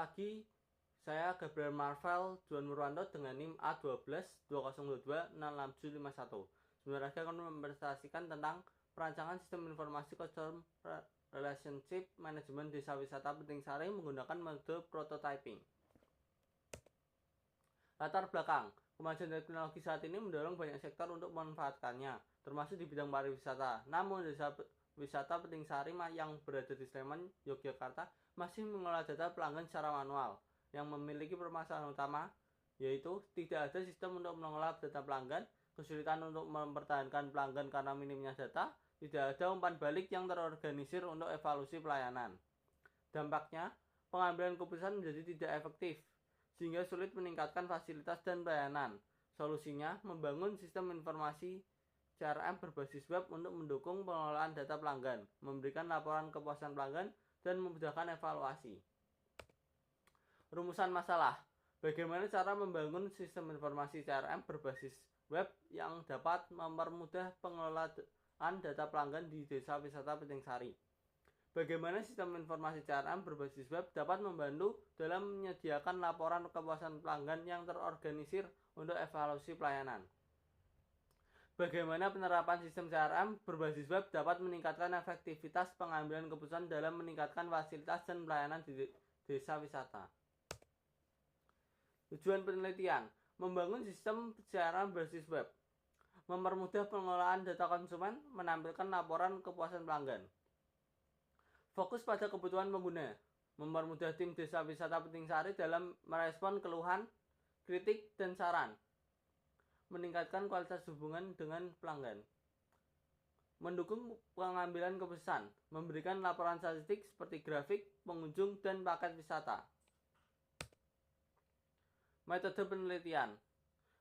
pagi, saya Gabriel Marvel Juan Murwanto dengan NIM A12 2022 66751. Sebenarnya akan mempresentasikan tentang perancangan sistem informasi customer relationship management desa wisata Penting Sari menggunakan metode prototyping. Latar belakang, kemajuan teknologi saat ini mendorong banyak sektor untuk memanfaatkannya, termasuk di bidang pariwisata. Namun desa wisata Penting Sari yang berada di Sleman, Yogyakarta masih mengelola data pelanggan secara manual, yang memiliki permasalahan utama, yaitu tidak ada sistem untuk mengelola data pelanggan, kesulitan untuk mempertahankan pelanggan karena minimnya data, tidak ada umpan balik yang terorganisir untuk evaluasi pelayanan. Dampaknya, pengambilan keputusan menjadi tidak efektif, sehingga sulit meningkatkan fasilitas dan pelayanan. Solusinya, membangun sistem informasi CRM berbasis web untuk mendukung pengelolaan data pelanggan, memberikan laporan kepuasan pelanggan, dan memudahkan evaluasi. Rumusan masalah. Bagaimana cara membangun sistem informasi CRM berbasis web yang dapat mempermudah pengelolaan data pelanggan di desa wisata Penting Sari? Bagaimana sistem informasi CRM berbasis web dapat membantu dalam menyediakan laporan kepuasan pelanggan yang terorganisir untuk evaluasi pelayanan? Bagaimana penerapan sistem CRM berbasis web dapat meningkatkan efektivitas pengambilan keputusan dalam meningkatkan fasilitas dan pelayanan di desa wisata? Tujuan penelitian, membangun sistem CRM berbasis web, mempermudah pengelolaan data konsumen, menampilkan laporan kepuasan pelanggan. Fokus pada kebutuhan pengguna, mempermudah tim desa wisata Penting Sari dalam merespon keluhan, kritik, dan saran, meningkatkan kualitas hubungan dengan pelanggan, mendukung pengambilan keputusan, memberikan laporan statistik seperti grafik, pengunjung, dan paket wisata. Metode penelitian.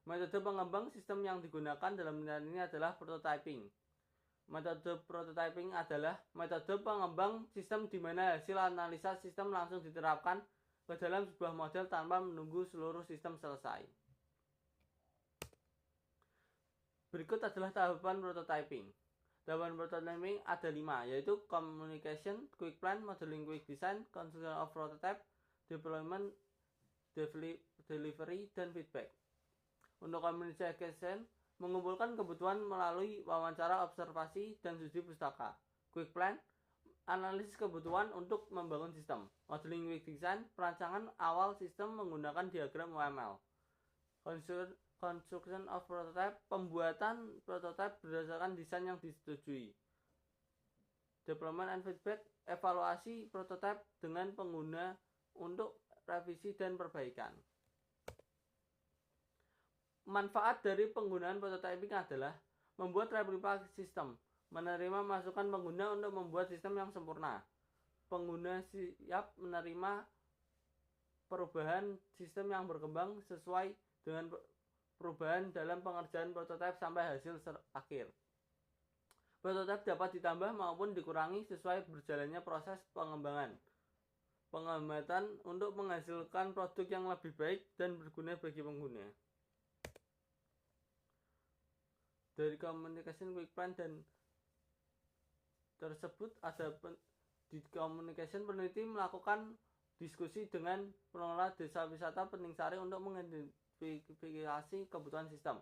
Metode pengembang sistem yang digunakan dalam penelitian ini adalah prototyping. Metode prototyping adalah metode pengembang sistem di mana hasil analisa sistem langsung diterapkan ke dalam sebuah model tanpa menunggu seluruh sistem selesai. Berikut adalah tahapan prototyping. Tahapan prototyping ada 5, yaitu communication, quick plan, modeling, quick design, construction of prototype, deployment, delivery, dan feedback. Untuk communication, mengumpulkan kebutuhan melalui wawancara, observasi, dan studi pustaka. Quick plan, analisis kebutuhan untuk membangun sistem. Modeling, quick design, perancangan awal sistem menggunakan diagram UML. Construction of prototype, pembuatan prototype berdasarkan desain yang disetujui. Deployment and feedback, evaluasi prototype dengan pengguna untuk revisi dan perbaikan. Manfaat dari penggunaan prototyping adalah membuat replika sistem, menerima masukan pengguna untuk membuat sistem yang sempurna. Pengguna siap menerima perubahan sistem yang berkembang sesuai dengan perubahan dalam pengerjaan prototipe sampai hasil akhir. Prototipe dapat ditambah maupun dikurangi sesuai berjalannya proses pengembangan. Pengamatan untuk menghasilkan produk yang lebih baik dan berguna bagi pengguna. Dari communication quick plan dan tersebut ada di communication, peneliti melakukan diskusi dengan pengelola desa wisata Penting Sari untuk mengidentifikasi kebutuhan sistem.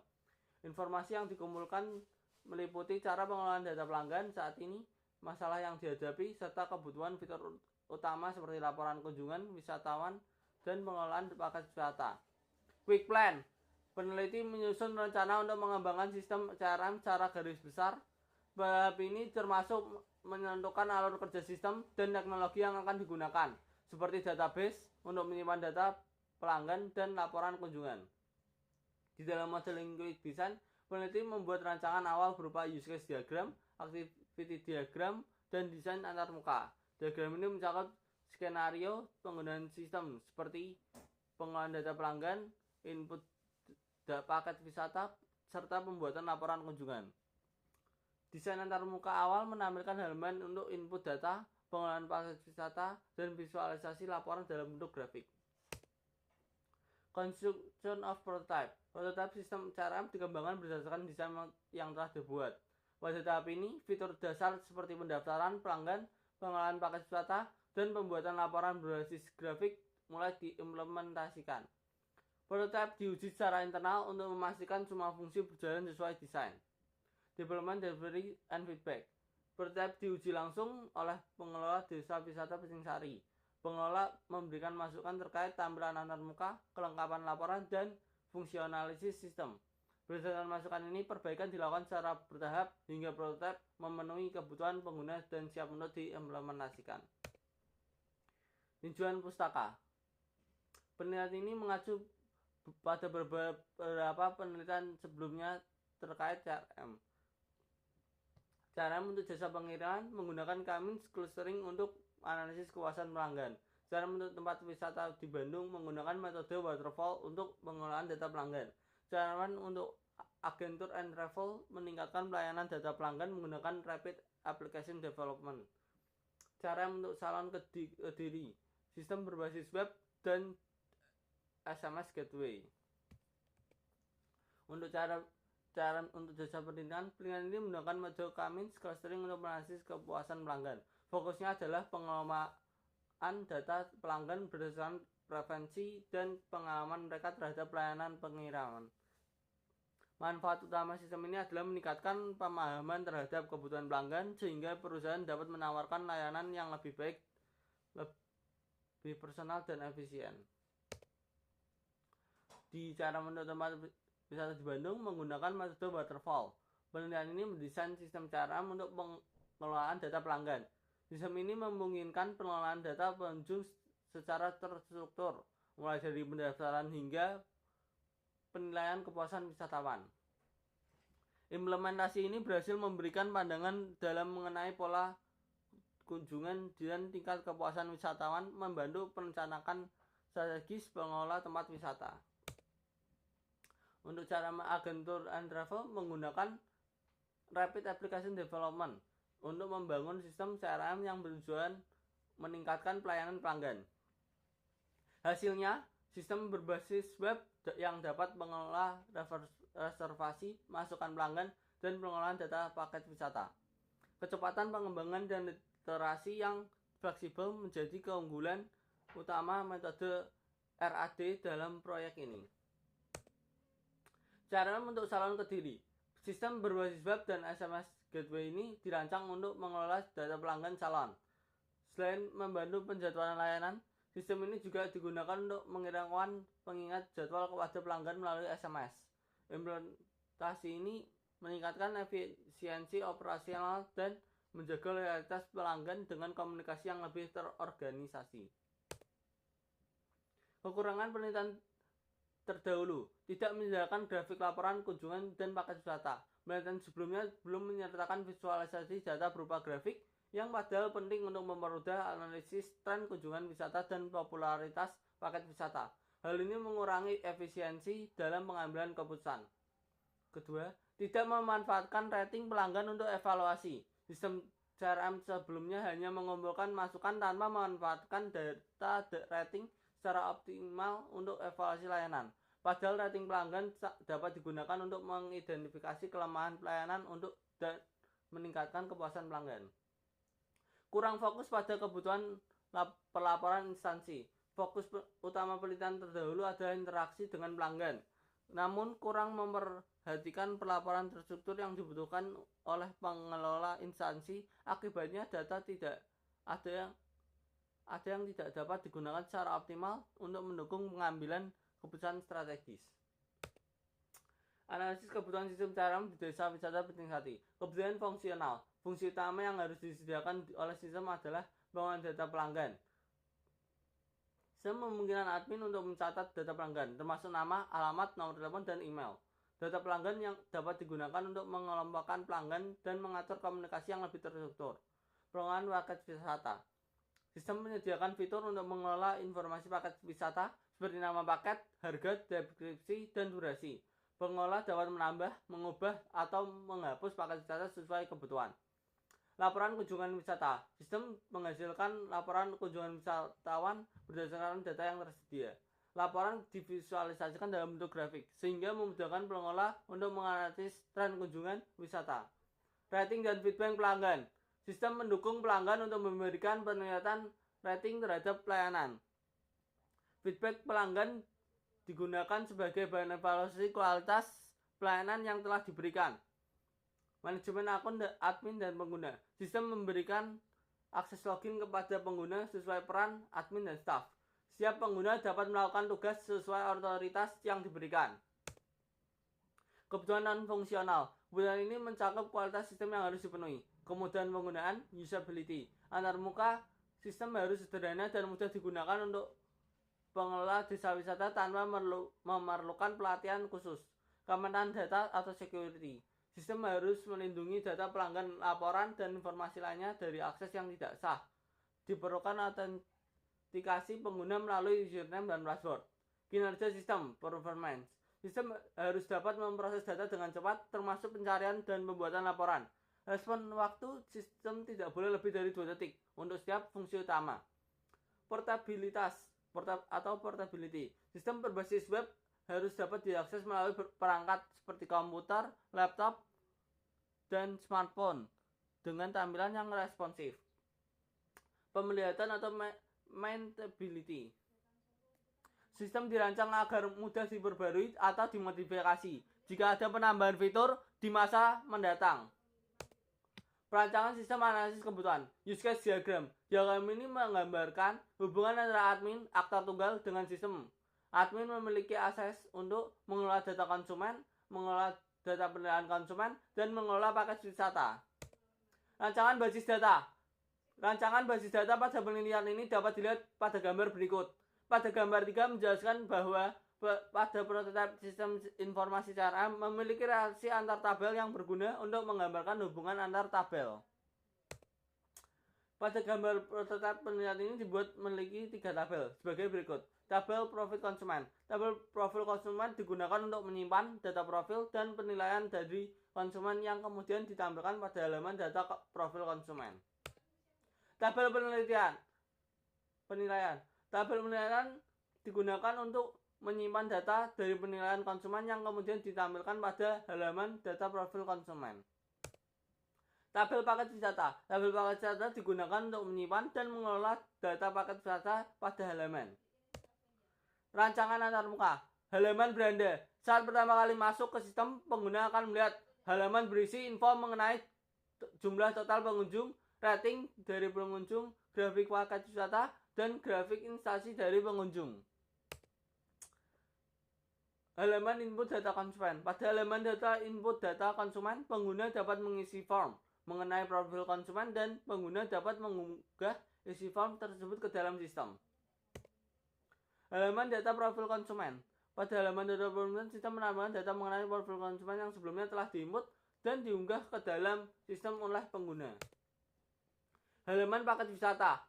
Informasi yang dikumpulkan meliputi cara pengelolaan data pelanggan saat ini, masalah yang dihadapi, serta kebutuhan fitur utama seperti laporan kunjungan wisatawan dan pengelolaan paket wisata. Quick plan. Peneliti menyusun rencana untuk mengembangkan sistem CRM secara garis besar. Bab ini termasuk menentukan alur kerja sistem dan teknologi yang akan digunakan, seperti database untuk menyimpan data pelanggan dan laporan kunjungan. Di dalam modeling quick design, peneliti membuat rancangan awal berupa use case diagram, activity diagram, dan desain antarmuka. Diagram ini mencakup skenario penggunaan sistem seperti pengelolaan data pelanggan, input paket wisata, serta pembuatan laporan kunjungan. Desain antarmuka awal menampilkan halaman untuk input data, pengelolaan paket wisata, dan visualisasi laporan dalam bentuk grafik. Construction of prototype. Prototype sistem CRM dikembangkan berdasarkan desain yang telah dibuat. Pada tahap ini, fitur dasar seperti pendaftaran pelanggan, pengelolaan paket wisata, dan pembuatan laporan berbasis grafik mulai diimplementasikan. Prototipe diuji secara internal untuk memastikan semua fungsi berjalan sesuai desain. Development, delivery, and feedback. Prototipe diuji langsung oleh pengelola desa wisata Petingsari. Pengelola memberikan masukan terkait tampilan antarmuka, kelengkapan laporan, dan fungsionalitas sistem. Berdasarkan masukan ini, perbaikan dilakukan secara bertahap hingga prototipe memenuhi kebutuhan pengguna dan siap untuk diimplementasikan. Tinjauan pustaka. Penelitian ini mengacu pada beberapa penelitian sebelumnya terkait CRM. CRM untuk jasa pengiriman menggunakan Cummins clustering untuk analisis kepuasan pelanggan. CRM untuk tempat wisata di Bandung menggunakan metode waterfall untuk pengelolaan data pelanggan. CRM untuk agentur and travel meningkatkan pelayanan data pelanggan menggunakan rapid application development. CRM untuk salon Kediri, sistem berbasis web dan SMS gateway. Untuk cara untuk jasa penelitian ini menggunakan metode Cummins clustering untuk menganalisis kepuasan pelanggan. Fokusnya adalah pengelolaan data pelanggan berdasarkan preferensi dan pengalaman mereka terhadap pelayanan pengiriman. Manfaat utama sistem ini adalah meningkatkan pemahaman terhadap kebutuhan pelanggan sehingga perusahaan dapat menawarkan layanan yang lebih baik, lebih personal dan efisien. Di cara menurut tempat wisata di Bandung menggunakan metode waterfall. Penelitian ini mendesain sistem CRM untuk pengelolaan data pelanggan. Sistem ini memungkinkan pengelolaan data pengunjung secara terstruktur, mulai dari pendaftaran hingga penilaian kepuasan wisatawan. Implementasi ini berhasil memberikan pandangan dalam mengenai pola kunjungan dan tingkat kepuasan wisatawan, membantu perencanaan strategis pengelola tempat wisata. Untuk cara agentur and travel menggunakan rapid application development untuk membangun sistem CRM yang bertujuan meningkatkan pelayanan pelanggan. Hasilnya, sistem berbasis web yang dapat mengelola reservasi, masukan pelanggan, dan pengelolaan data paket wisata. Kecepatan pengembangan dan literasi yang fleksibel menjadi keunggulan utama metode RAD dalam proyek ini. Cara untuk salon Kediri. Sistem berbasis web dan SMS gateway ini dirancang untuk mengelola data pelanggan salon. Selain membantu penjadwalan layanan, sistem ini juga digunakan untuk mengirimkan pengingat jadwal kepada pelanggan melalui SMS. Implementasi ini meningkatkan efisiensi operasional dan menjaga loyalitas pelanggan dengan komunikasi yang lebih terorganisasi. Kekurangan penelitian terdahulu, tidak menyediakan grafik laporan kunjungan dan paket wisata. Penelitian sebelumnya belum menyertakan visualisasi data berupa grafik yang padahal penting untuk mempermudah analisis tren kunjungan wisata dan popularitas paket wisata. Hal ini mengurangi efisiensi dalam pengambilan keputusan. Kedua, tidak memanfaatkan rating pelanggan untuk evaluasi. Sistem CRM sebelumnya hanya mengumpulkan masukan tanpa memanfaatkan data rating secara optimal untuk evaluasi layanan. Padahal rating pelanggan dapat digunakan untuk mengidentifikasi kelemahan pelayanan untuk dan meningkatkan kepuasan pelanggan. Kurang fokus pada kebutuhan pelaporan instansi. Fokus utama penelitian terdahulu adalah interaksi dengan pelanggan, namun kurang memperhatikan pelaporan terstruktur yang dibutuhkan oleh pengelola instansi. Akibatnya data tidak ada yang tidak dapat digunakan secara optimal untuk mendukung pengambilan keputusan strategis. Analisis kebutuhan sistem CRM di desa wisata Petingsari. Kebutuhan fungsional. Fungsi utama yang harus disediakan oleh sistem adalah pengelolaan data pelanggan. Sistem memungkinkan admin untuk mencatat data pelanggan, termasuk nama, alamat, nomor telepon, dan email. Data pelanggan yang dapat digunakan untuk mengelompokkan pelanggan dan mengatur komunikasi yang lebih terstruktur. Pengelolaan paket wisata. Sistem menyediakan fitur untuk mengelola informasi paket wisata seperti nama paket, harga, deskripsi, dan durasi. Pengelola dapat menambah, mengubah, atau menghapus paket wisata sesuai kebutuhan. Laporan kunjungan wisata. Sistem menghasilkan laporan kunjungan wisatawan berdasarkan data yang tersedia. Laporan divisualisasikan dalam bentuk grafik, sehingga memudahkan pengelola untuk menganalisis tren kunjungan wisata. Rating dan feedback pelanggan. Sistem mendukung pelanggan untuk memberikan penilaian rating terhadap pelayanan. Feedback pelanggan digunakan sebagai bahan evaluasi kualitas pelayanan yang telah diberikan. Manajemen akun admin dan pengguna. Sistem memberikan akses login kepada pengguna sesuai peran admin dan staf. Setiap pengguna dapat melakukan tugas sesuai otoritas yang diberikan. Kebutuhan non-fungsional. Kebutuhan ini mencakup kualitas sistem yang harus dipenuhi. Kemudahan penggunaan, usability. Antarmuka, sistem harus sederhana dan mudah digunakan untuk pengelola desa wisata tanpa memerlukan pelatihan khusus. Keamanan data atau security. Sistem harus melindungi data pelanggan, laporan, dan informasi lainnya dari akses yang tidak sah. Diperlukan autentikasi pengguna melalui username dan password. Kinerja sistem, performance. Sistem harus dapat memproses data dengan cepat, termasuk pencarian dan pembuatan laporan. Respon waktu sistem tidak boleh lebih dari 2 detik untuk setiap fungsi utama. Portabilitas atau portability. Sistem berbasis web harus dapat diakses melalui perangkat seperti komputer, laptop, dan smartphone dengan tampilan yang responsif. Pemelihatan atau maintainability. Sistem dirancang agar mudah diperbarui atau dimodifikasi jika ada penambahan fitur di masa mendatang. Perancangan sistem analisis kebutuhan. Use case diagram. Diagram ini menggambarkan hubungan antara admin, aktor tunggal dengan sistem. Admin memiliki akses untuk mengelola data konsumen, mengelola data penilaian konsumen, dan mengelola paket wisata. Rancangan basis data. Rancangan basis data pada penelitian ini dapat dilihat pada gambar berikut. Pada gambar 3 menjelaskan bahwa pada prototipe sistem informasi CRM memiliki relasi antar tabel yang berguna untuk menggambarkan hubungan antar tabel. Pada gambar prototipe penelitian ini dibuat memiliki 3 tabel sebagai berikut. Tabel profil konsumen. Tabel profil konsumen digunakan untuk menyimpan data profil dan penilaian dari konsumen yang kemudian ditampilkan pada halaman data profil konsumen. Tabel penilaian. Tabel penilaian digunakan untuk menyimpan data dari penilaian konsumen yang kemudian ditampilkan pada halaman data profil konsumen. Tabel paket wisata. Tabel paket wisata digunakan untuk menyimpan dan mengelola data paket wisata pada halaman. Rancangan antarmuka. Halaman beranda. Saat pertama kali masuk ke sistem, pengguna akan melihat halaman berisi info mengenai jumlah total pengunjung, rating dari pengunjung, grafik paket wisata, dan grafik instansi dari pengunjung. Halaman input data konsumen. Pada halaman data input data konsumen, pengguna dapat mengisi form mengenai profil konsumen dan pengguna dapat mengunggah isi form tersebut ke dalam sistem. Halaman data profil konsumen. Pada halaman data profil konsumen, sistem menambahkan data mengenai profil konsumen yang sebelumnya telah diinput dan diunggah ke dalam sistem oleh pengguna. Halaman paket wisata.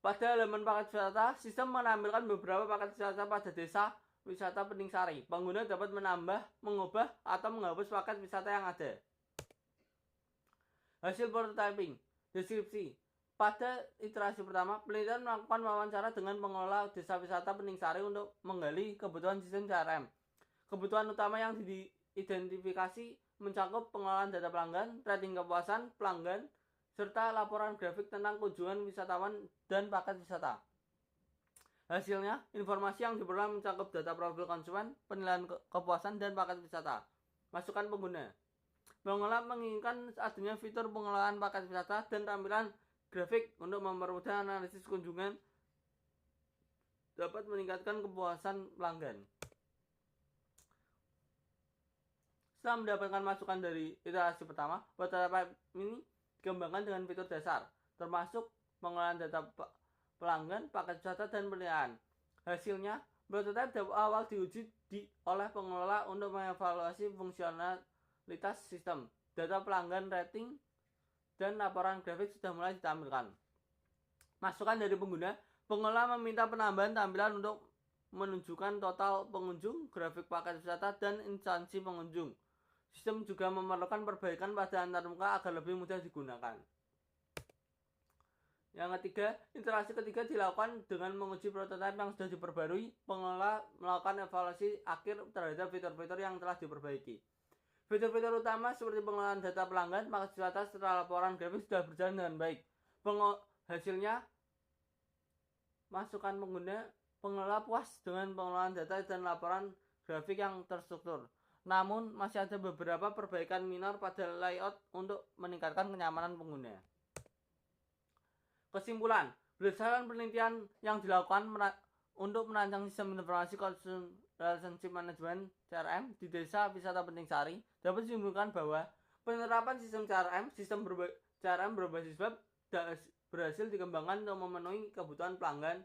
Pada halaman paket wisata, sistem menampilkan beberapa paket wisata pada desa wisata Pening Sari. Pengguna dapat menambah, mengubah, atau menghapus paket wisata yang ada. Hasil prototyping. Deskripsi. Pada iterasi pertama, penelitian melakukan wawancara dengan pengelola desa wisata Pening Sari untuk menggali kebutuhan sistem CRM. Kebutuhan utama yang diidentifikasi mencakup pengelolaan data pelanggan, rating kepuasan pelanggan, serta laporan grafik tentang kunjungan wisatawan dan paket wisata. Hasilnya, informasi yang diperoleh mencakup data profil konsumen, penilaian kepuasan, dan paket wisata. Masukan pengguna. Pengelola menginginkan adanya fitur pengelolaan paket wisata dan tampilan grafik untuk mempermudah analisis kunjungan dapat meningkatkan kepuasan pelanggan. Setelah mendapatkan masukan dari iterasi pertama, prototipe ini dikembangkan dengan fitur dasar, termasuk pengelolaan data pelanggan, paket wisata, dan penilaian. Hasilnya, prototipe awal diuji oleh pengelola untuk mengevaluasi fungsionalitas sistem. Data pelanggan, rating, dan laporan grafik sudah mulai ditampilkan. Masukan dari pengguna, pengelola meminta penambahan tampilan untuk menunjukkan total pengunjung, grafik paket wisata, dan instansi pengunjung. Sistem juga memerlukan perbaikan pada antarmuka agar lebih mudah digunakan. Yang ketiga, iterasi ketiga dilakukan dengan menguji prototipe yang sudah diperbarui. Pengelola melakukan evaluasi akhir terhadap fitur-fitur yang telah diperbaiki. Fitur-fitur utama seperti pengelolaan data pelanggan, paket wisata, serta laporan grafis sudah berjalan dengan baik. Hasilnya, masukan pengguna pengelola puas dengan pengelolaan data dan laporan grafik yang terstruktur. Namun, masih ada beberapa perbaikan minor pada layout untuk meningkatkan kenyamanan pengguna. Kesimpulan, berdasarkan penelitian yang dilakukan untuk merancang sistem informasi Consumer Relationship Management (CRM) di Desa Wisata Penting Sari, dapat disimpulkan bahwa penerapan sistem CRM berbasis web berhasil dikembangkan untuk memenuhi kebutuhan pelanggan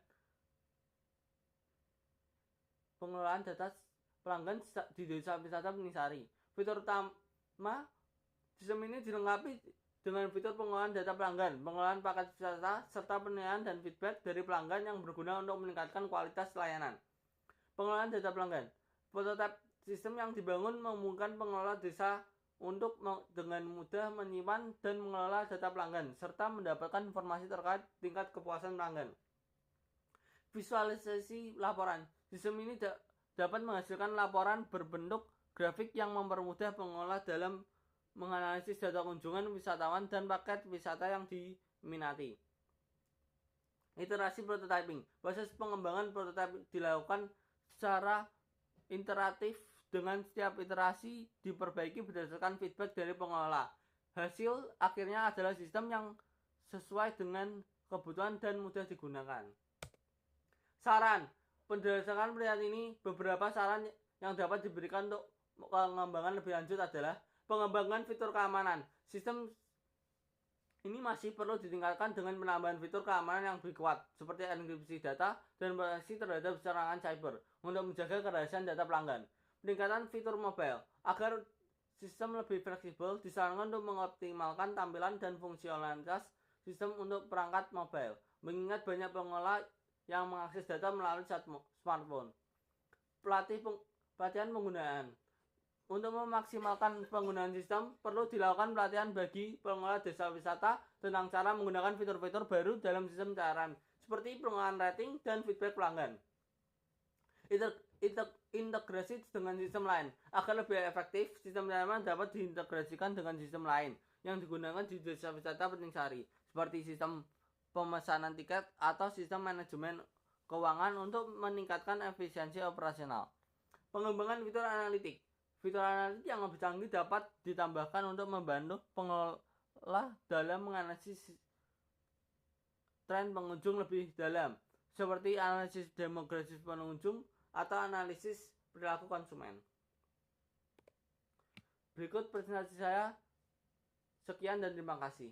pengelolaan data pelanggan di Desa Wisata Penting Sari. Fitur utama sistem ini dilengkapi dengan fitur pengelolaan data pelanggan, pengelolaan paket wisata, serta penilaian dan feedback dari pelanggan yang berguna untuk meningkatkan kualitas layanan. Pengelolaan data pelanggan. Prototipe sistem yang dibangun memungkinkan pengelola desa untuk dengan mudah menyimpan dan mengelola data pelanggan, serta mendapatkan informasi terkait tingkat kepuasan pelanggan. Visualisasi laporan. Sistem ini dapat menghasilkan laporan berbentuk grafik yang mempermudah pengelola dalam menganalisis data kunjungan wisatawan dan paket wisata yang diminati. Iterasi prototyping. Proses pengembangan prototipe dilakukan secara interaktif dengan setiap iterasi diperbaiki berdasarkan feedback dari pengelola. Hasil akhirnya adalah sistem yang sesuai dengan kebutuhan dan mudah digunakan. Saran. Berdasarkan penelitian ini, beberapa saran yang dapat diberikan untuk pengembangan lebih lanjut adalah pengembangan fitur keamanan. Sistem ini masih perlu ditingkatkan dengan penambahan fitur keamanan yang lebih kuat, seperti enkripsi data dan proteksi terhadap serangan cyber untuk menjaga kerahasiaan data pelanggan. Peningkatan fitur mobile. Agar sistem lebih fleksibel, disarankan untuk mengoptimalkan tampilan dan fungsionalitas sistem untuk perangkat mobile, mengingat banyak pengelola yang mengakses data melalui smartphone. Pelatihan penggunaan. Untuk memaksimalkan penggunaan sistem, perlu dilakukan pelatihan bagi pengelola desa wisata tentang cara menggunakan fitur-fitur baru dalam sistem CRM, seperti pengelolaan rating dan feedback pelanggan. Integrasi dengan sistem lain. Agar lebih efektif, sistem CRM dapat diintegrasikan dengan sistem lain yang digunakan di Desa Wisata Penting Sari, seperti sistem pemesanan tiket atau sistem manajemen keuangan untuk meningkatkan efisiensi operasional. Pengembangan fitur analitik. Fitur analitik yang lebih canggih dapat ditambahkan untuk membantu pengelola dalam menganalisis tren pengunjung lebih dalam, seperti analisis demografis pengunjung atau analisis perilaku konsumen. Berikut presentasi saya. Sekian dan terima kasih.